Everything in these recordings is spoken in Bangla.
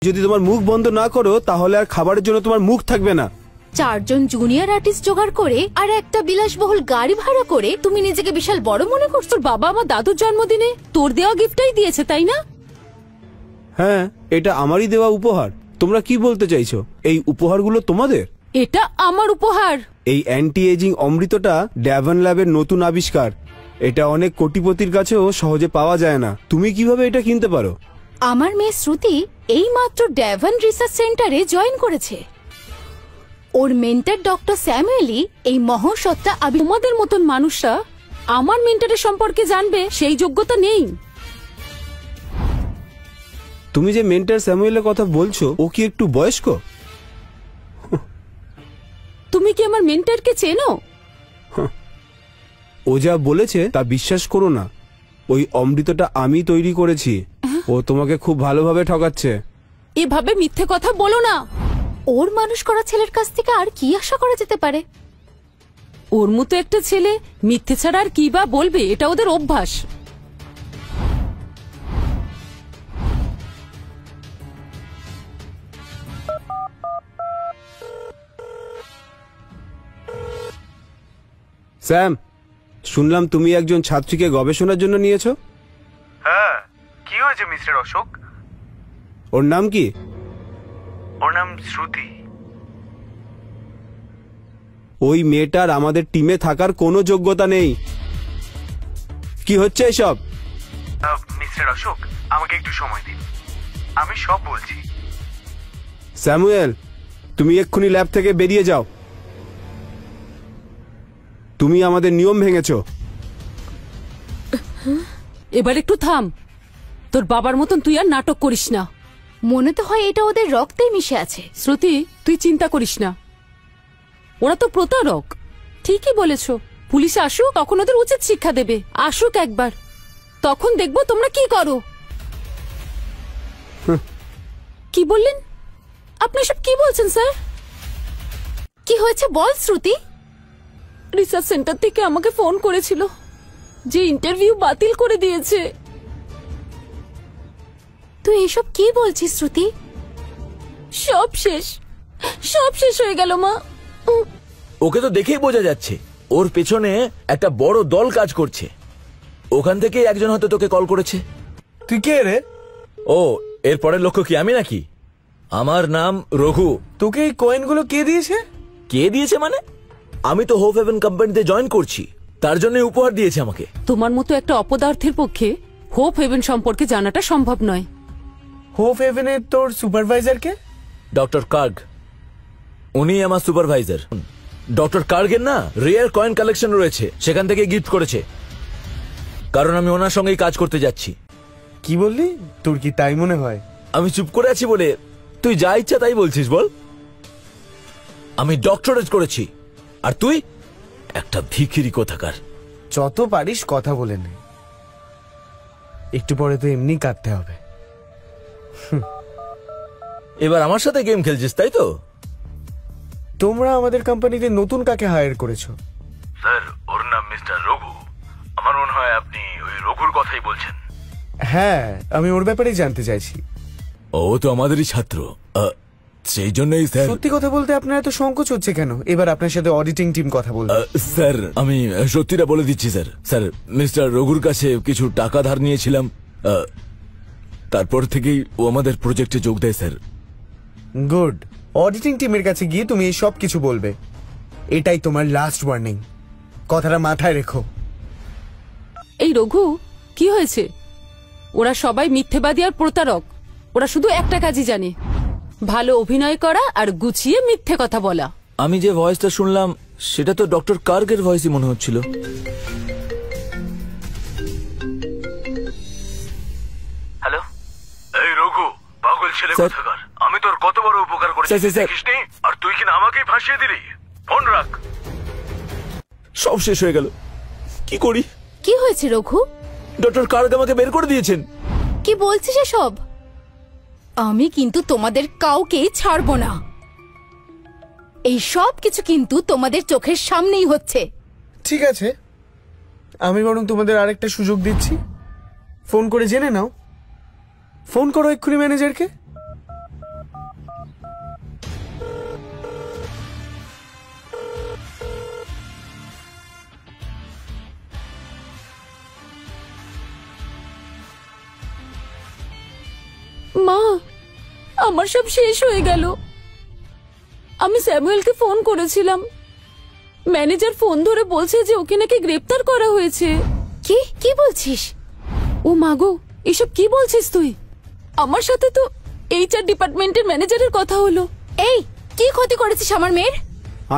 যদি তোমার মুখ বন্ধ না করো তাহলে আর খাবারের জন্য তোমার মুখ থাকবে না। 4 জন জুনিয়র আর্টিস্ট জোগাড় করে আর একটা বিলাসবহুল গাড়ি ভাড়া করে তুমি নিজেকে বিশাল বড় মনে করছো। তোর বাবা আমার দাদুর জন্মদিনে তোর দেওয়া গিফটটাই দিয়েছে, তাই না? হ্যাঁ, এটা আমারই দেওয়া উপহার। তোমরা কি বলতে চাইছো? এই উপহারগুলো তোমাদের? এটা আমার উপহার। এই অ্যান্টি এজিং অমৃতটা ড্যাভন ল্যাবের নতুন আবিষ্কার। এটা অনেক কোটিপতির কাছেও সহজে পাওয়া যায় না। তুমি কিভাবে এটা কিনতে পারো? আমার মেয়ে শ্রুতি এই মাত্র ড্যাভন রিসার্চ সেন্টারে জয়েন করেছে। ওর মেন্টর ডক্টর স্যামুয়েলি এই মহাসত্তা তোমাদের মতন মানুষরা আমার মেন্টরের সম্পর্কে জানবে সেই যোগ্যতা নেই। তুমি যে মেন্টর স্যামুয়েলের কথা বলছো, ও কি একটু বয়স্ক? তুমি কি আমার মেন্টরকে চেনো? ও যা বলেছে তা বিশ্বাস করো না। ওই অমৃতটা আমি তৈরি করেছি। ও তোমাকে খুব ভালোভাবে ঠকাচ্ছে। এভাবে মিথ্যে কথা বলো না। ওর মানুষ করা ছেলের কাছ থেকে আর কি আশা করা যেতে পারে? ওর মতো একটা ছেলে মিথ্যে ছাড়া আর কি বা বলবে, এটা ওদের অভ্যাস। স্যাম, শুনলাম তুমি একজন ছাত্রীকে গবেষণার জন্য নিয়েছো। হ্যাঁ, কি হয়েছে মিস্টার অশোক? ওর নাম কি? ওর নাম শ্রুতি। ওই মেয়েটার আমাদের টিমে থাকার কোনো যোগ্যতা নেই। কি হচ্ছে এসব? মিস্টার অশোক, আমাকে একটু সময় দিন, আমি সব বলছি। স্যামুয়েল, তুমি এক্ষুনি ল্যাব থেকে বেরিয়ে যাও। তুমি আমাদের নিয়ম ভেঙেছো। এবার একটু থাম। তোর বাবার মতন তুই আর নাটক করিস না। মনে তো হয় এটা ওদের রক্তেই মিশে আছে। শ্রুতি, তুই চিন্তা করিস না। ওরা তো প্রতারক। ঠিকই বলেছ। পুলিশ আসুক, তখন ওদের উচিত শিক্ষা দেবে। আসুক একবার, তখন দেখবো তোমরা কি করো। কি বললেন আপনি? সব কি বলছেন স্যার? কি হয়েছে বল শ্রুতি। রিসার্চ সেন্টার থেকে আমাকে ফোন করেছিল যে ইন্টারভিউ বাতিল করে দিয়েছে। তুই এসব কি বলছিস শ্রুতি? সব শেষ, সব শেষ হয়ে গেল মা। ওকে তো দেখেই বোঝা যাচ্ছে ওর পেছনে একটা বড় দল কাজ করছে। ওখান থেকে একজন হয়তো তোকে কল করেছে। তুই কে রে? ও, এর পরের লক্ষ্য কি আমি নাকি? আমার নাম রঘু। তোকে এই কয়েনগুলো কে দিয়েছে? কে দিয়েছে মানে? আমি তো হোপ হেভেন কোম্পানিতে জয়েন করছি, তার জন্য উপহার দিয়েছে আমাকে। তোমার মতো একটা অপদার্থের পক্ষে হোপ হেভেন সম্পর্কে জানাটা সম্ভব নয়। হোপ হেভেনের তোর সুপারভাইজার কে? ডক্টর কার্গ, উনি আমার সুপারভাইজার। ডক্টর কার্গের না রেয়ার কয়েন কালেকশন রয়েছে, সেখান থেকে গিফট করেছে, কারণ আমি ওনার সঙ্গেই কাজ করতে যাচ্ছি। কি বললি? তোর কি তাই মনে হয়? আমি চুপ করে আছি বলে তুই যা ইচ্ছা তাই বলছিস বল। আমি ডক্টরেট করেছি, আর তুই একটা ভিখিরি কোথাকার। যত পারিস কথা বলে নে, একটু পরে তো এমনি কাটতে হবে। এবার আমার সাথে গেম খেলছিস তাই তো? তোমরা আমাদের কোম্পানিতে নতুন কাকে হায়ার করেছো? স্যার, ওর নাম মিস্টার রঘু। আমার মনে হয় আপনি ওই রঘুর কথাই বলছেন। হ্যাঁ, আমি ওর ব্যাপারেই জানতে চাইছি। ও তো আমাদেরই ছাত্র, সেই জন্যই স্যার। সত্যি কথা বলতে আপনার এত সংকোচ হচ্ছে কেন? এবার আপনার সাথে অডিটিং টিম কথা বলবে। স্যার, আমি সত্যিটা বলে দিচ্ছি স্যার। স্যার, মিস্টার রঘুর কাছে কিছু টাকা ধার নিয়েছিলাম, তারপর থেকেই ও আমাদের প্রজেক্টে যোগ দেয় স্যার। গুড। অডিটিং টিমের কাছে গিয়ে তুমি এই সব কিছু বলবে। এটাই তোমার লাস্ট ওয়ার্নিং, কথাটা মাথায় রেখো। এই রঘু, কি হয়েছে? ওরা সবাই মিথ্যেবাদী আর প্রতারক। ওরা শুধু একটা কাজই জানে, ভালো অভিনয় করা আর গুছিয়ে মিথ্যে কথা বলা। আমি যে ভয়েসটা শুনলাম সেটা তো ডক্টর কার্গের ভয়েসই মনে হচ্ছিল। হ্যালো, এই রঘু, পাগল ছেলে কোথাকার। আমি তোর কত বড় উপকার করেছি দেখিসনি, আর তুই কিনা আমাকেই ফাঁসিয়ে দিলি। ফোন রাখ। সব শেষ হয়ে গেল, কি করি? কি হয়েছে রঘু? ডক্টর কার্গ আমাকে বের করে দিয়েছেন। কি বলছিস এসব? আমি কিন্তু তোমাদের কাউকেই ছাড়বো না। এই সব কিছু কিন্তু তোমাদের চোখের সামনেই হচ্ছে। ঠিক আছে, আমি বরং তোমাদের আরেকটা সুযোগ দিচ্ছি। ফোন করে জেনে নাও। ফোন করো এক্ষুনি ম্যানেজারকে। আমার সব শেষ হয়ে গেল। আমি স্যামুয়েলকে ফোন করেছিলাম, ম্যানেজার ফোন ধরে বলছে যে ওকে নাকি গ্রেপ্তার করা হয়েছে। কি কি বলছিস? ও মাগো, এসব কি বলছিস তুই? আমার সাথে তো এইচআর ডিপার্টমেন্টের ম্যানেজারের কথা হলো। এই কি ক্ষতি করেছিস আমার মেয়ের?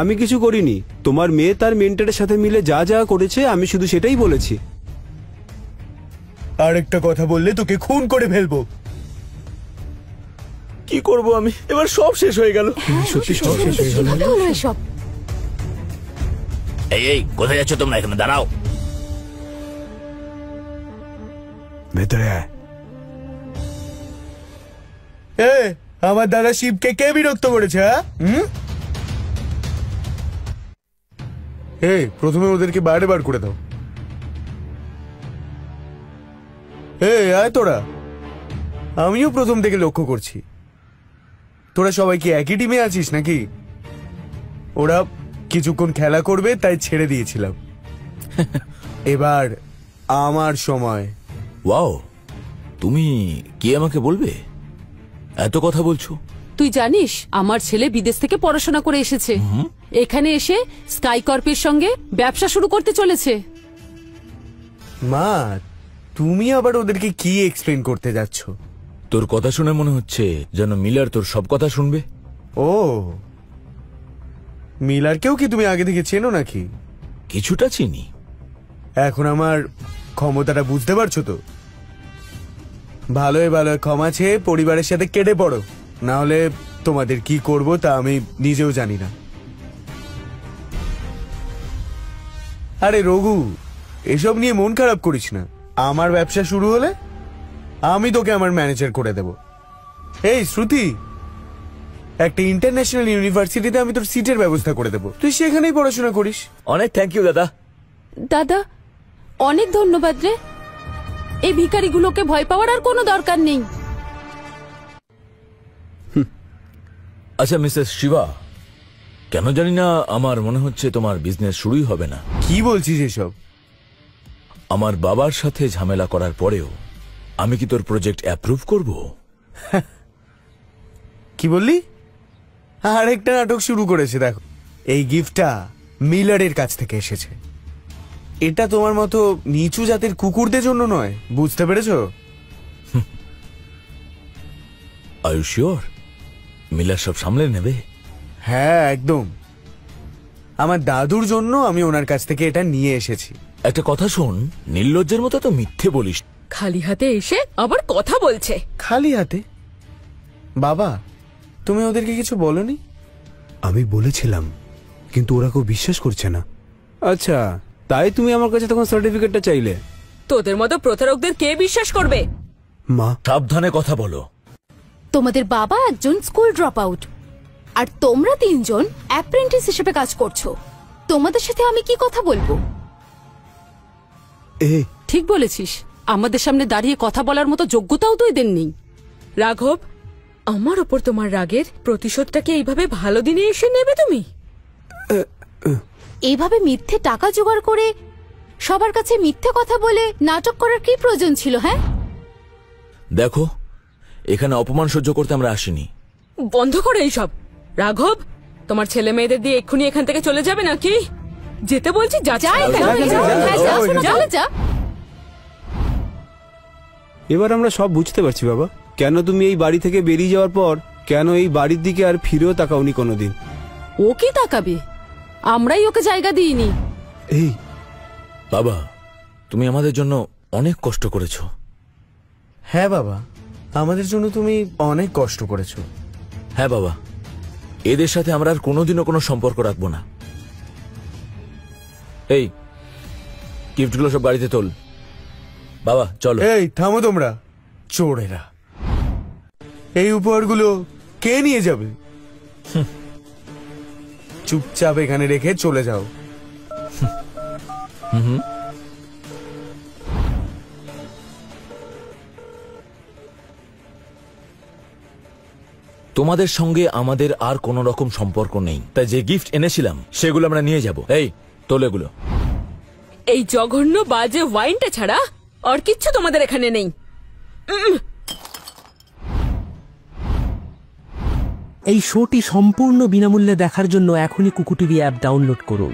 আমি কিছু করিনি, তোমার মেয়ে তার মেন্টরের সাথে মিলে যা যা করেছে আমি শুধু সেটাই বলেছি। আরেকটা কথা বললে তোকে খুন করে ফেলবো। কি করব আমি? এবার সব শেষ হয়ে গেল। সত্যি সব শেষ হয়ে গেল। কি হলো এসব? এই কোথায় যাচ্ছ তোমরা? এখানে দাঁড়াও। ভেতরে আয়। এ আমার দাদা শিবকে কে বিরক্ত করেছে? হ্যাঁ প্রথমে ওদেরকে বাইরে বার করে দাও। আয় তোরা, আমিও প্রথম থেকে লক্ষ্য করছি তোরা সবাই কি একই টিমে আছিস নাকি? ওরা কিছুক্ষণ খেলা করবে তাই ছেড়ে দিয়েছিলাম। এবার আমার সময়। ওয়াও, তুমি কি আমাকে বলবে? এত কথা বলছো। তুই জানিস আমার ছেলে বিদেশ থেকে পড়াশোনা করে এসেছে, এখানে এসে স্কাই কর্পের সঙ্গে ব্যবসা শুরু করতে চলেছে। মা, তুমি আবার ওদেরকে কি এক্সপ্লেন করতে যাচ্ছ? তোর কথা শুনে মনে হচ্ছে যেন মিলার তোর সব কথা শুনবে। ও, মিলারকেও কি তুমি আগে থেকে চেনো নাকি? কিছুটা চিনি। এখন আমার ক্ষমতাটা বুঝতে পারছো তো? ভালোই ভালো ক্ষমা চেয়ে পরিবারের সাথে কেটে পড়ো, না হলে তোমাদের কি করব তা আমি নিজেও জানি না। আরে রঘু, এসব নিয়ে মন খারাপ করিস না। আমার ব্যবসা শুরু হলে আমি তোকে আমার ম্যানেজার করে দেব। এই শ্রুতি, একটা ইন্টারন্যাশনাল ইউনিভার্সিটিতে আমি তোর সিটের ব্যবস্থা করে দেব, তুই সেখানেই পড়াশোনা করিস। অনেক থ্যাংক ইউ দাদা। দাদা অনেক ধন্যবাদ রে। এই ভিখারিগুলোকে ভয় পাওয়ার আর কোনো দরকার নেই। আচ্ছা মিসেস শিবা, কেন জানি না আমার মনে হচ্ছে তোমার বিজনেস শুরুই হবে না। কি বলছিস এসব? আমার বাবার সাথে ঝামেলা করার পরেও আমি কি তোর প্রজেক্ট অ্যাপ্রুভ করব? কি বললি? আরেকটা নাটক শুরু করেছে। দেখো, এই গিফটটা মিলারের কাছ থেকে এসেছে। এটা তোমার মতো নিচু জাতের কুকুরদের জন্য নয়, বুঝতে পেরেছো? আর ইউ শিওর মিলার সব সামলে নেবে? হ্যাঁ একদম। আমার দাদুর জন্য আমি ওনার কাছ থেকে এটা নিয়ে এসেছি। একটা কথা শোন, নির্লজ্জের মতো তো মিথ্যে বলিস। খালি হাতে এসে আবার কথা বলছে। খালি হাতে? বাবা, তুমি ওদেরকে কিছু বলনি? আমি বলেছিলাম, কিন্তু ওরা কেউ বিশ্বাস করছে না। আচ্ছা, তাই তুমি আমার কাছে তখন সার্টিফিকেটটা চাইলে? তোদের মতো প্রতারকদের কে বিশ্বাস করবে? মা, সাবধানে কথা বলো। তোমাদের বাবা একজন স্কুল ড্রপ আউট, আর তোমরা তিনজন অ্যাপ্রেন্টিস হিসেবে কাজ করছো। তোমাদের সাথে আমি কি কথা বলবো? ঠিক বলেছিস, আমাদের সামনে দাঁড়িয়ে কথা বলার মতো যোগ্যতাও তো এদের নেই। রাঘব, আমার ওপর তোমার রাগের প্রতিশোধটাকে এইভাবে ভালো দিনে এসে নেবে তুমি? এইভাবে মিথ্যে টাকা জোগাড় করে সবার কাছে মিথ্যে কথা বলে নাটক করার কি প্রয়োজন ছিল? হ্যাঁ দেখো, এখানে অপমান সহ্য করতে আমরা আসিনি। বন্ধ করে এইসব। রাঘব, তোমার ছেলে মেয়েদের দিয়ে এক্ষুনি এখান থেকে চলে যাবে নাকি? যেতে বলছি, যা। যা। এবার আমরা সব বুঝতে পারছি বাবা, কেন তুমি এই বাড়ি থেকে বেরিয়ে যাওয়ার পর কেন এই বাড়ির দিকে আর ফিরেও তাকাওনি কোনোদিন। ও কি তাকাবে? আমরাই ওকে জায়গা দিইনি। এই বাবা, তুমি আমাদের জন্য অনেক কষ্ট করেছো। হ্যাঁ বাবা, আমাদের জন্য তুমি অনেক কষ্ট করেছো। হ্যাঁ বাবা, এদের সাথে আমরা আর কোনোদিনও কোনো সম্পর্ক রাখবো না। এই গিফটগুলো সব গাড়িতে তোল। বাবা চলো। এই থামো তোমরা, চোরেরা। এই উপহারগুলো কে নিয়ে যাবে? চুপচাপ এখানে রেখে চলে যাও। তোমাদের সঙ্গে আমাদের আর কোনো রকম সম্পর্ক নেই, তাই যে গিফট এনেছিলাম সেগুলো আমরা নিয়ে যাব। এই তোল এগুলো। এই জঘন্য বাজে ওয়াইনটা ছাড়া আর কিচ্ছু তোমাদের এখানে নেই। এই শোটি সম্পূর্ণ বিনামূল্যে দেখার জন্য এখনই কুকু টিভি অ্যাপ ডাউনলোড করুন।